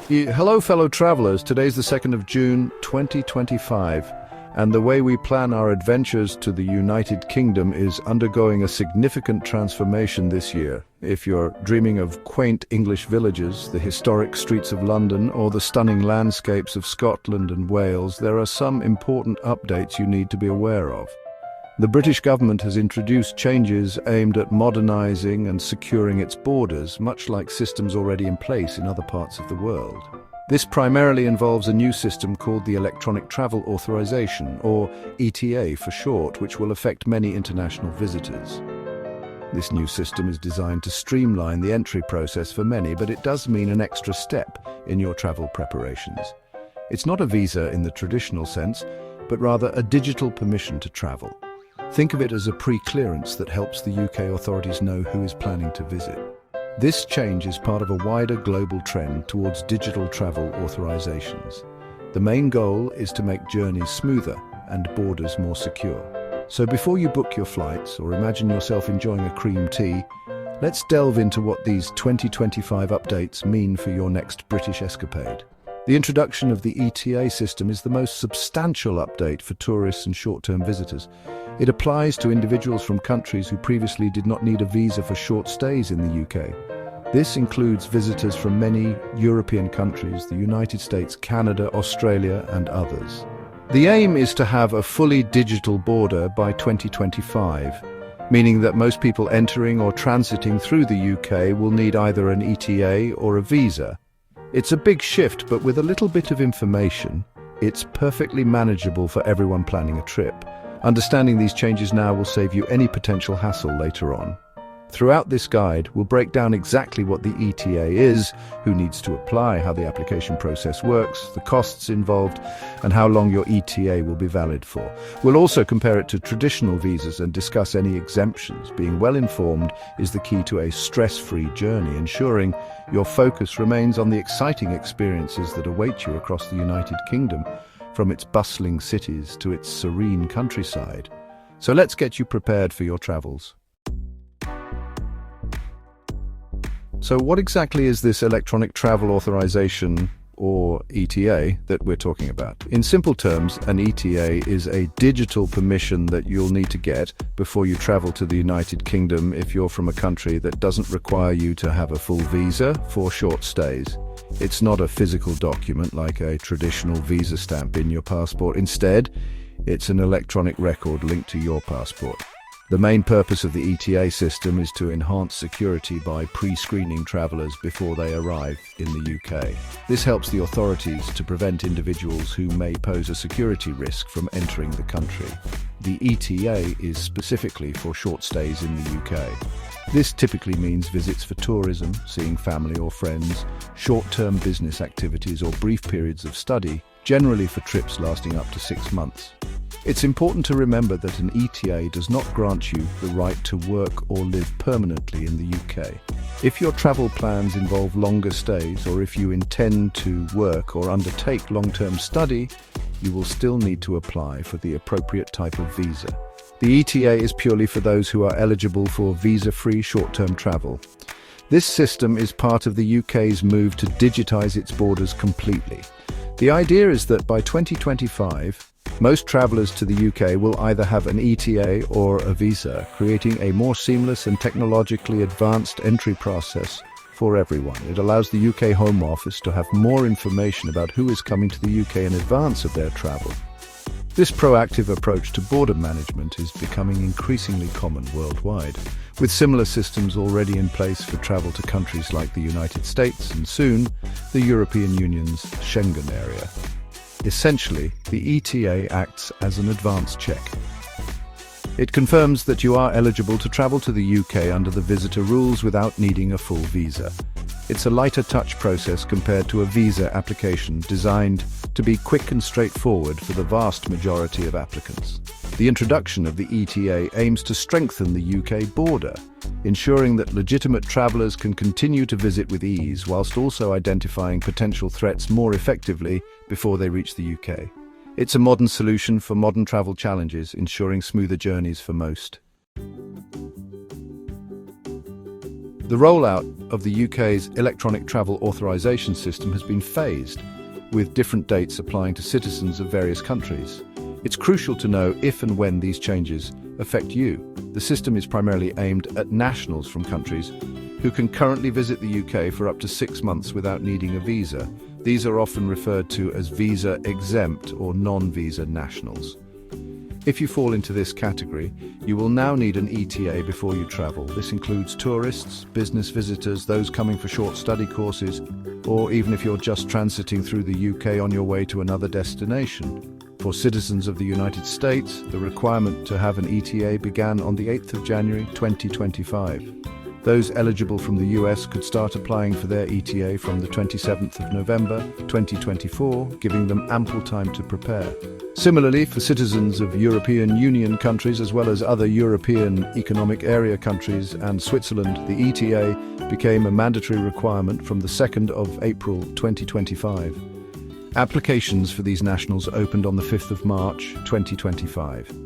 Hello, fellow travelers. Today's the 2nd of June, 2025, and the way we plan our adventures to the United Kingdom is undergoing a significant transformation this year. If you're dreaming of quaint English villages, the historic streets of London, or the stunning landscapes of Scotland and Wales, there are some important updates you need to be aware of. The British government has introduced changes aimed at modernising and securing its borders, much like systems already in place in other parts of the world. This primarily involves a new system called the Electronic Travel Authorization, or ETA for short, which will affect many international visitors. This new system is designed to streamline the entry process for many, but it does mean an extra step in your travel preparations. It's not a visa in the traditional sense, but rather a digital permission to travel. Think of it as a pre-clearance that helps the UK authorities know who is planning to visit. This change is part of a wider global trend towards digital travel authorizations. The main goal is to make journeys smoother and borders more secure. So before you book your flights or imagine yourself enjoying a cream tea, let's delve into what these 2025 updates mean for your next British escapade. The introduction of the ETA system is the most substantial update for tourists and short-term visitors. It applies to individuals from countries who previously did not need a visa for short stays in the UK. This includes visitors from many European countries, the United States, Canada, Australia, and others. The aim is to have a fully digital border by 2025, meaning that most people entering or transiting through the UK will need either an ETA or a visa. It's a big shift, but with a little bit of information, it's perfectly manageable for everyone planning a trip. Understanding these changes now will save you any potential hassle later on. Throughout this guide, we'll break down exactly what the ETA is, who needs to apply, how the application process works, the costs involved, and how long your ETA will be valid for. We'll also compare it to traditional visas and discuss any exemptions. Being well informed is the key to a stress-free journey, ensuring your focus remains on the exciting experiences that await you across the United Kingdom, from its bustling cities to its serene countryside. So let's get you prepared for your travels. So what exactly is this Electronic Travel Authorization, or ETA, that we're talking about? In simple terms, an ETA is a digital permission that you'll need to get before you travel to the United Kingdom if you're from a country that doesn't require you to have a full visa for short stays. It's not a physical document like a traditional visa stamp in your passport. Instead, it's an electronic record linked to your passport. The main purpose of the ETA system is to enhance security by pre-screening travellers before they arrive in the UK. This helps the authorities to prevent individuals who may pose a security risk from entering the country. The ETA is specifically for short stays in the UK. This typically means visits for tourism, seeing family or friends, short-term business activities, or brief periods of study, generally for trips lasting up to 6 months. It's important to remember that an ETA does not grant you the right to work or live permanently in the UK. If your travel plans involve longer stays, or if you intend to work or undertake long-term study, you will still need to apply for the appropriate type of visa. The ETA is purely for those who are eligible for visa-free short-term travel. This system is part of the UK's move to digitize its borders completely. The idea is that by 2025, most travellers to the UK will either have an ETA or a visa, creating a more seamless and technologically advanced entry process for everyone. It allows the UK Home Office to have more information about who is coming to the UK in advance of their travel. This proactive approach to border management is becoming increasingly common worldwide, with similar systems already in place for travel to countries like the United States and soon the European Union's Schengen area. Essentially, the ETA acts as an advance check. It confirms that you are eligible to travel to the UK under the visitor rules without needing a full visa. It's a lighter touch process compared to a visa application designed to be quick and straightforward for the vast majority of applicants. The introduction of the ETA aims to strengthen the UK border, ensuring that legitimate travellers can continue to visit with ease whilst also identifying potential threats more effectively before they reach the UK. It's a modern solution for modern travel challenges, ensuring smoother journeys for most. The rollout of the UK's electronic travel authorisation system has been phased, with different dates applying to citizens of various countries. It's crucial to know if and when these changes affect you. The system is primarily aimed at nationals from countries who can currently visit the UK for up to 6 months without needing a visa. These are often referred to as visa-exempt or non-visa nationals. If you fall into this category, you will now need an ETA before you travel. This includes tourists, business visitors, those coming for short study courses, or even if you're just transiting through the UK on your way to another destination. For citizens of the United States, the requirement to have an ETA began on the 8th of January 2025. Those eligible from the US could start applying for their ETA from the 27th of November 2024, giving them ample time to prepare. Similarly, for citizens of European Union countries as well as other European Economic Area countries and Switzerland, the ETA became a mandatory requirement from the 2nd of April 2025. Applications for these nationals opened on the 5th of March 2025.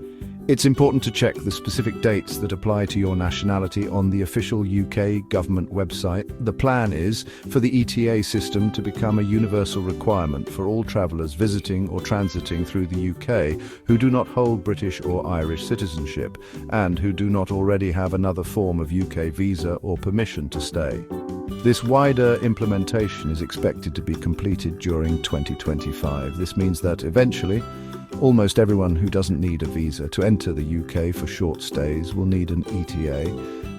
It's important to check the specific dates that apply to your nationality on the official UK government website. The plan is for the ETA system to become a universal requirement for all travellers visiting or transiting through the UK who do not hold British or Irish citizenship and who do not already have another form of UK visa or permission to stay. This wider implementation is expected to be completed during 2025. This means that eventually, almost everyone who doesn't need a visa to enter the UK for short stays will need an ETA.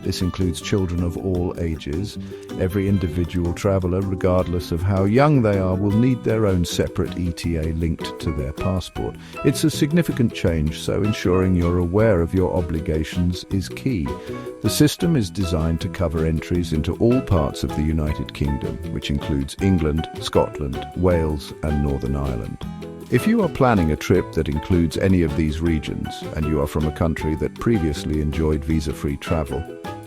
This includes children of all ages. Every individual traveller, regardless of how young they are, will need their own separate ETA linked to their passport. It's a significant change, so ensuring you're aware of your obligations is key. The system is designed to cover entries into all parts of the United Kingdom, which includes England, Scotland, Wales and Northern Ireland. If you are planning a trip that includes any of these regions, and you are from a country that previously enjoyed visa-free travel,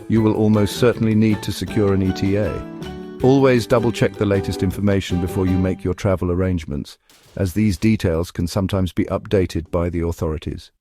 you will almost certainly need to secure an ETA. Always double-check the latest information before you make your travel arrangements, as these details can sometimes be updated by the authorities.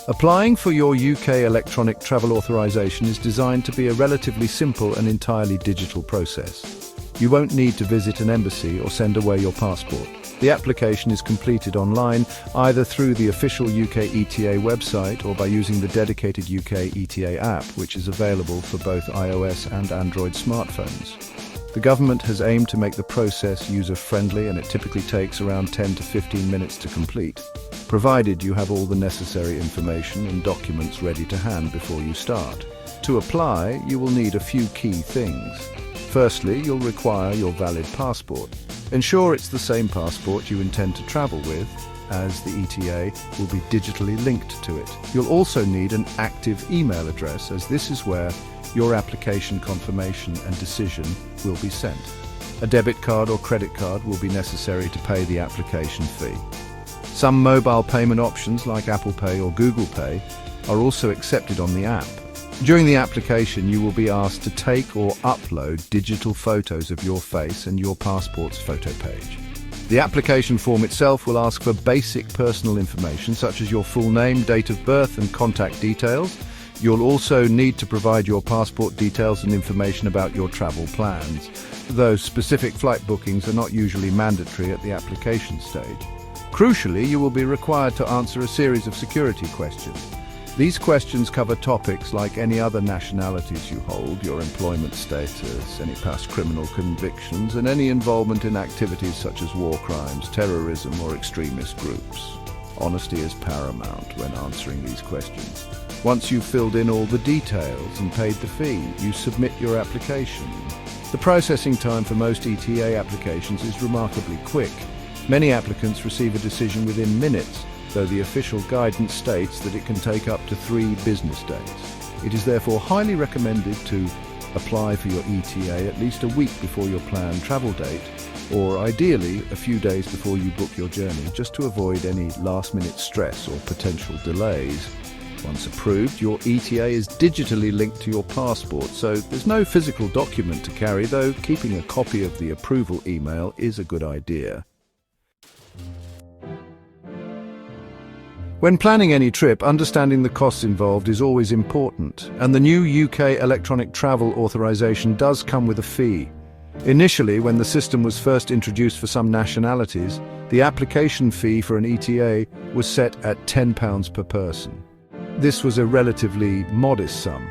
Applying for your UK electronic travel authorisation is designed to be a relatively simple and entirely digital process. You won't need to visit an embassy or send away your passport. The application is completed online, either through the official UK ETA website or by using the dedicated UK ETA app, which is available for both iOS and Android smartphones. The government has aimed to make the process user-friendly, and it typically takes around 10 to 15 minutes to complete, provided you have all the necessary information and documents ready to hand before you start. To apply, you will need a few key things. Firstly, you'll require your valid passport. Ensure it's the same passport you intend to travel with, as the ETA will be digitally linked to it. You'll also need an active email address, as this is where your application confirmation and decision will be sent. A debit card or credit card will be necessary to pay the application fee. Some mobile payment options like Apple Pay or Google Pay are also accepted on the app. During the application, you will be asked to take or upload digital photos of your face and your passport's photo page. The application form itself will ask for basic personal information such as your full name, date of birth and contact details. You'll also need to provide your passport details and information about your travel plans, though specific flight bookings are not usually mandatory at the application stage. Crucially, you will be required to answer a series of security questions. These questions cover topics like any other nationalities you hold, your employment status, any past criminal convictions, and any involvement in activities such as war crimes, terrorism, or extremist groups. Honesty is paramount when answering these questions. Once you've filled in all the details and paid the fee, you submit your application. The processing time for most ETA applications is remarkably quick. Many applicants receive a decision within minutes, though the official guidance states that it can take up to 3 business days. It is therefore highly recommended to apply for your ETA at least a week before your planned travel date, or ideally a few days before you book your journey, just to avoid any last-minute stress or potential delays. Once approved, your ETA is digitally linked to your passport, so there's no physical document to carry, though keeping a copy of the approval email is a good idea. When planning any trip, understanding the costs involved is always important, and the new UK electronic travel authorization does come with a fee. Initially, when the system was first introduced for some nationalities, the application fee for an ETA was set at £10 per person. This was a relatively modest sum,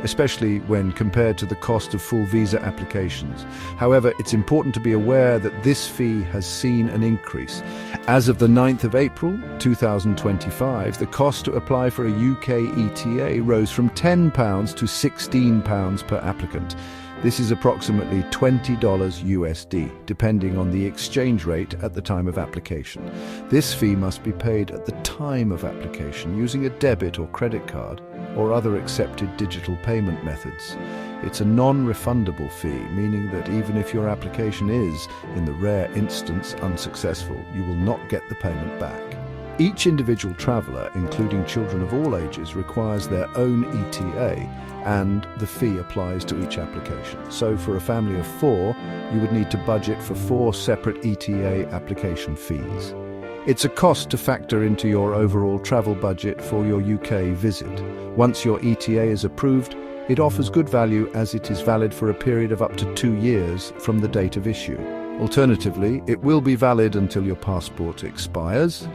especially when compared to the cost of full visa applications. However, it's important to be aware that this fee has seen an increase. As of the 9th of April 2025, the cost to apply for a UK ETA rose from £10 to £16 per applicant. This is approximately $20 USD, depending on the exchange rate at the time of application. This fee must be paid at the time of application using a debit or credit card or other accepted digital payment methods. It's a non-refundable fee, meaning that even if your application is, in the rare instance, unsuccessful, you will not get the payment back. Each individual traveller, including children of all ages, requires their own ETA, and the fee applies to each application. So for a family of 4, you would need to budget for 4 separate ETA application fees. It's a cost to factor into your overall travel budget for your UK visit. Once your ETA is approved, it offers good value as it is valid for a period of up to 2 years from the date of issue. Alternatively, it will be valid until your passport expires.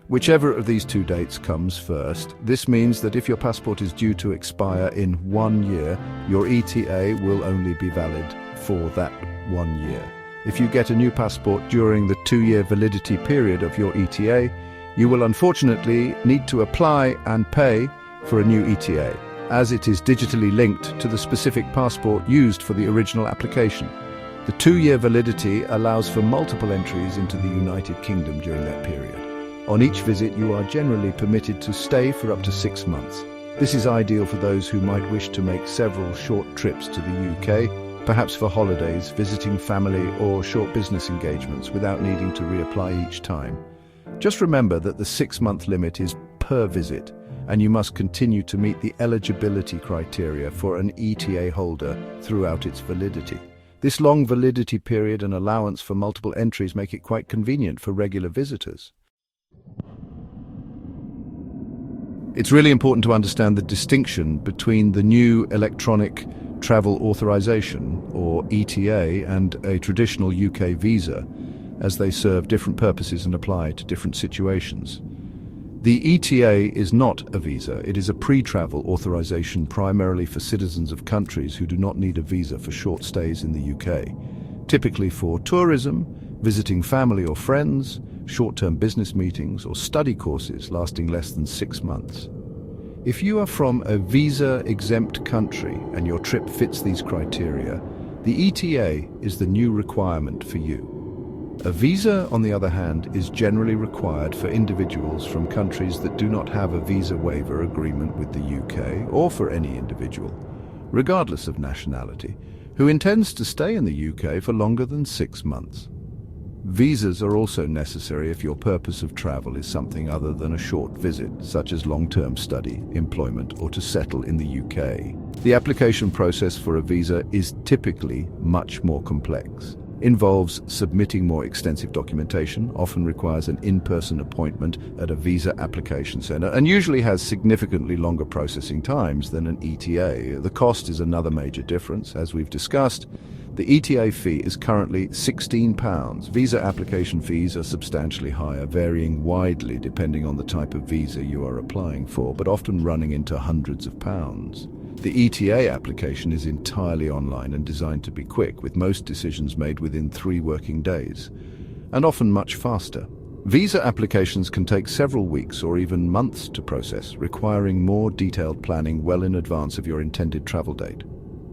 Whichever of these 2 dates comes first. This means that if your passport is due to expire in 1 year, your ETA will only be valid for that 1 year. If you get a new passport during the 2-year validity period of your ETA, you will unfortunately need to apply and pay for a new ETA, as it is digitally linked to the specific passport used for the original application. The 2-year validity allows for multiple entries into the United Kingdom during that period. On each visit, you are generally permitted to stay for up to 6 months. This is ideal for those who might wish to make several short trips to the UK, perhaps for holidays, visiting family, or short business engagements without needing to reapply each time. Just remember that the 6-month limit is per visit, and you must continue to meet the eligibility criteria for an ETA holder throughout its validity. This long validity period and allowance for multiple entries make it quite convenient for regular visitors. It's really important to understand the distinction between the new electronic travel authorization, or ETA, and a traditional UK visa, as they serve different purposes and apply to different situations. The ETA is not a visa. It is a pre-travel authorization primarily for citizens of countries who do not need a visa for short stays in the UK, typically for tourism, visiting family or friends, short-term business meetings, or study courses lasting less than 6 months. If you are from a visa-exempt country and your trip fits these criteria, the ETA is the new requirement for you. A visa, on the other hand, is generally required for individuals from countries that do not have a visa waiver agreement with the UK, or for any individual, regardless of nationality, who intends to stay in the UK for longer than 6 months. Visas are also necessary if your purpose of travel is something other than a short visit, such as long-term study, employment, or to settle in the UK. The application process for a visa is typically much more complex. Involves submitting more extensive documentation, often requires an in-person appointment at a visa application center, and usually has significantly longer processing times than an ETA. The cost is another major difference, as we've discussed. The ETA fee is currently £16. Visa application fees are substantially higher, varying widely depending on the type of visa you are applying for, but often running into hundreds of pounds. The ETA application is entirely online and designed to be quick, with most decisions made within 3 working days, and often much faster. Visa applications can take several weeks or even months to process, requiring more detailed planning well in advance of your intended travel date.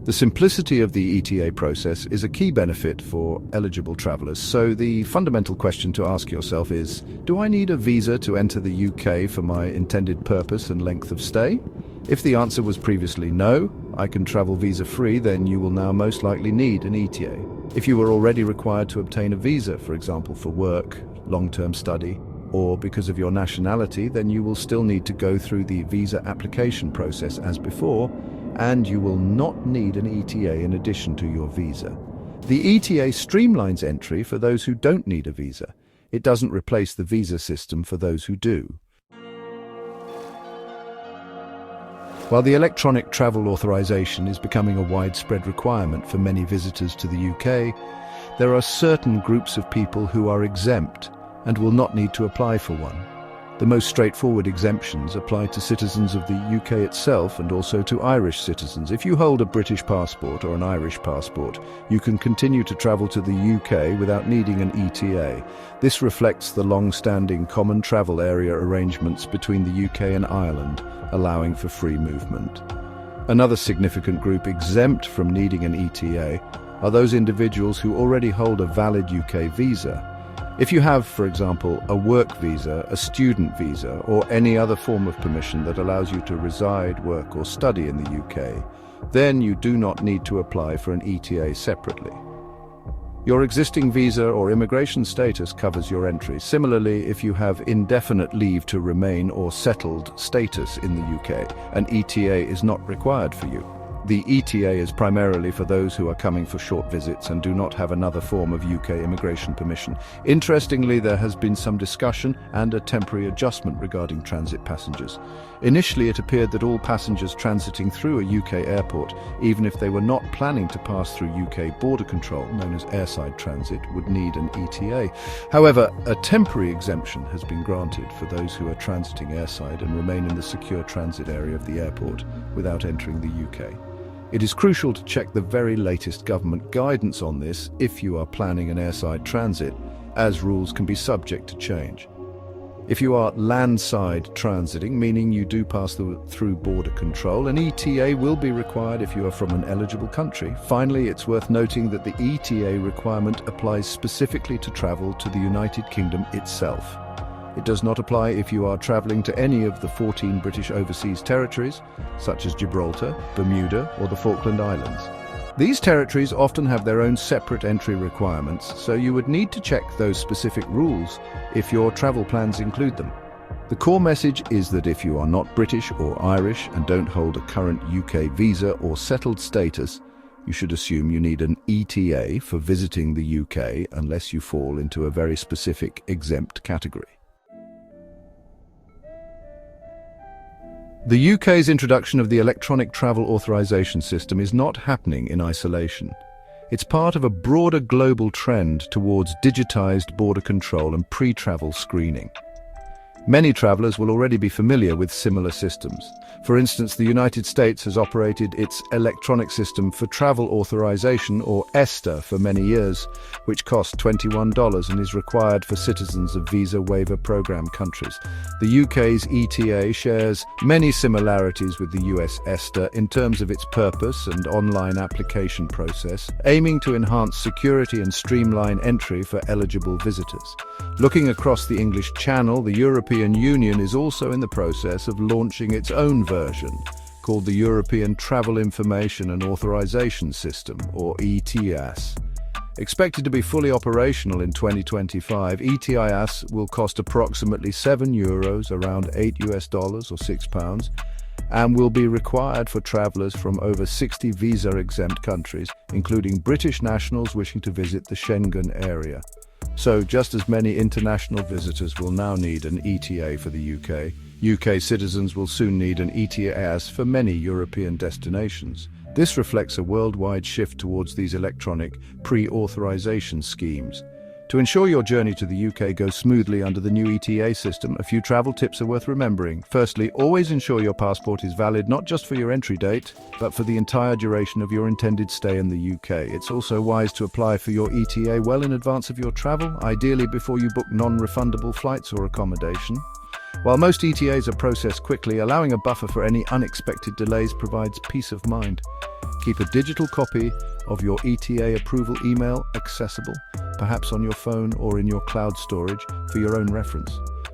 The simplicity of the ETA process is a key benefit for eligible travelers, so the fundamental question to ask yourself is, do I need a visa to enter the UK for my intended purpose and length of stay? If the answer was previously no, I can travel visa-free, then you will now most likely need an ETA. If you were already required to obtain a visa, for example for work, long-term study, or because of your nationality, then you will still need to go through the visa application process as before, and you will not need an ETA in addition to your visa. The ETA streamlines entry for those who don't need a visa. It doesn't replace the visa system for those who do. While the electronic travel authorization is becoming a widespread requirement for many visitors to the UK, there are certain groups of people who are exempt and will not need to apply for one. The most straightforward exemptions apply to citizens of the UK itself and also to Irish citizens. If you hold a British passport or an Irish passport, you can continue to travel to the UK without needing an ETA. This reflects the long-standing common travel area arrangements between the UK and Ireland, allowing for free movement. Another significant group exempt from needing an ETA are those individuals who already hold a valid UK visa. If you have, for example, a work visa, a student visa, or any other form of permission that allows you to reside, work, or study in the UK, then you do not need to apply for an ETA separately. Your existing visa or immigration status covers your entry. Similarly, if you have indefinite leave to remain or settled status in the UK, an ETA is not required for you. The ETA is primarily for those who are coming for short visits and do not have another form of UK immigration permission. Interestingly, there has been some discussion and a temporary adjustment regarding transit passengers. Initially, it appeared that all passengers transiting through a UK airport, even if they were not planning to pass through UK border control, known as airside transit, would need an ETA. However, a temporary exemption has been granted for those who are transiting airside and remain in the secure transit area of the airport without entering the UK. It is crucial to check the very latest government guidance on this if you are planning an airside transit, as rules can be subject to change. If you are landside transiting, meaning you do pass through border control, an ETA will be required if you are from an eligible country. Finally, it's worth noting that the ETA requirement applies specifically to travel to the United Kingdom itself. It does not apply if you are travelling to any of the 14 British overseas territories, such as Gibraltar, Bermuda, or the Falkland Islands. These territories often have their own separate entry requirements, so you would need to check those specific rules if your travel plans include them. The core message is that if you are not British or Irish and don't hold a current UK visa or settled status, you should assume you need an ETA for visiting the UK unless you fall into a very specific exempt category. The UK's introduction of the electronic travel authorization system is not happening in isolation. It's part of a broader global trend towards digitized border control and pre-travel screening. Many travelers will already be familiar with similar systems. For instance, the United States has operated its electronic system for travel authorization, or ESTA, for many years, which costs $21 and is required for citizens of visa waiver program countries. The UK's ETA shares many similarities with the US ESTA in terms of its purpose and online application process, aiming to enhance security and streamline entry for eligible visitors. Looking across the English Channel, the European Union is also in the process of launching its own version, called the European Travel Information and Authorization System, or ETIAS. Expected to be fully operational in 2025, ETIAS will cost approximately €7, around $8 or £6, and will be required for travellers from over 60 visa-exempt countries, including British nationals wishing to visit the Schengen area. So, just as many international visitors will now need an ETA for the UK, UK citizens will soon need an ETIAS for many European destinations. This reflects a worldwide shift towards these electronic pre-authorization schemes. To ensure your journey to the UK goes smoothly under the new ETA system, a few travel tips are worth remembering. Firstly, always ensure your passport is valid not just for your entry date, but for the entire duration of your intended stay in the UK. It's also wise to apply for your ETA well in advance of your travel, ideally before you book non-refundable flights or accommodation. While most ETAs are processed quickly, allowing a buffer for any unexpected delays provides peace of mind. Keep a digital copy of your ETA approval email accessible, perhaps on your phone or in your cloud storage, for your own reference.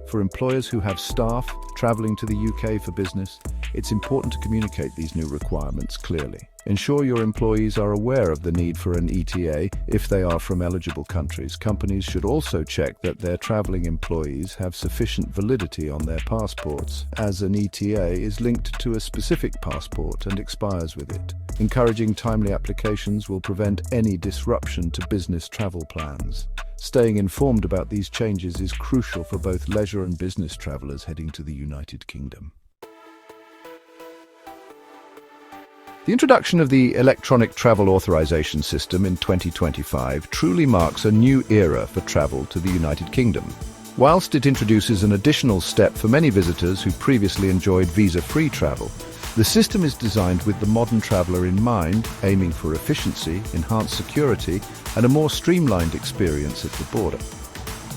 For employers who have staff traveling to the UK for business, it's important to communicate these new requirements clearly. Ensure your employees are aware of the need for an ETA if they are from eligible countries. Companies should also check that their traveling employees have sufficient validity on their passports, as an ETA is linked to a specific passport and expires with it. Encouraging timely applications will prevent any disruption to business travel plans. Staying informed about these changes is crucial for both leisure and business travelers heading to the United Kingdom. The introduction of the electronic travel authorization system in 2025 truly marks a new era for travel to the United Kingdom. Whilst it introduces an additional step for many visitors who previously enjoyed visa-free travel, the system is designed with the modern traveller in mind, aiming for efficiency, enhanced security, and a more streamlined experience at the border.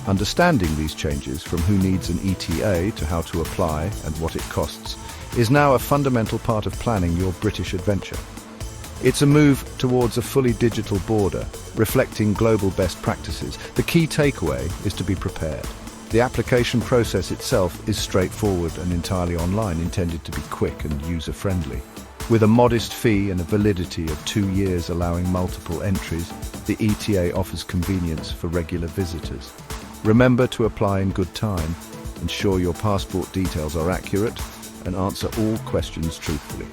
Understanding these changes, from who needs an ETA to how to apply and what it costs, is now a fundamental part of planning your British adventure. It's a move towards a fully digital border, reflecting global best practices. The key takeaway is to be prepared. The application process itself is straightforward and entirely online, intended to be quick and user-friendly. With a modest fee and a validity of 2 years allowing multiple entries, the ETA offers convenience for regular visitors. Remember to apply in good time, ensure your passport details are accurate, and answer all questions truthfully.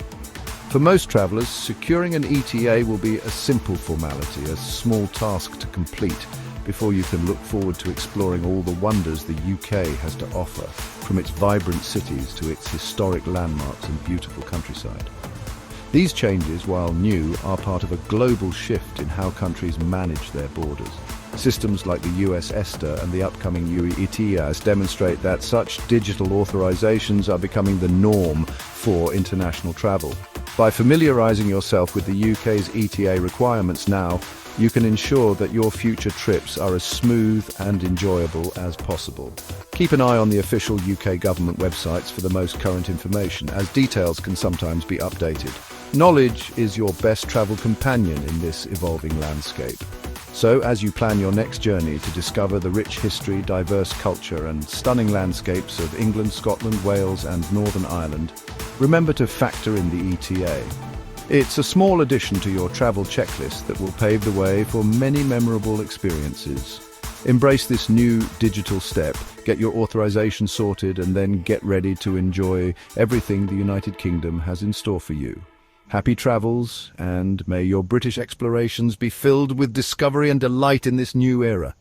For most travellers, securing an ETA will be a simple formality, a small task to complete, before you can look forward to exploring all the wonders the UK has to offer, from its vibrant cities to its historic landmarks and beautiful countryside. These changes, while new, are part of a global shift in how countries manage their borders. Systems like the US ESTA and the upcoming EU ETIAS demonstrate that such digital authorizations are becoming the norm for international travel. By familiarizing yourself with the UK's ETA requirements now, you can ensure that your future trips are as smooth and enjoyable as possible. Keep an eye on the official UK government websites for the most current information, as details can sometimes be updated. Knowledge is your best travel companion in this evolving landscape. So, as you plan your next journey to discover the rich history, diverse culture, and stunning landscapes of England, Scotland, Wales, and Northern Ireland, remember to factor in the ETA. It's a small addition to your travel checklist that will pave the way for many memorable experiences. Embrace this new digital step, get your authorization sorted, and then get ready to enjoy everything the United Kingdom has in store for you. Happy travels, and may your British explorations be filled with discovery and delight in this new era.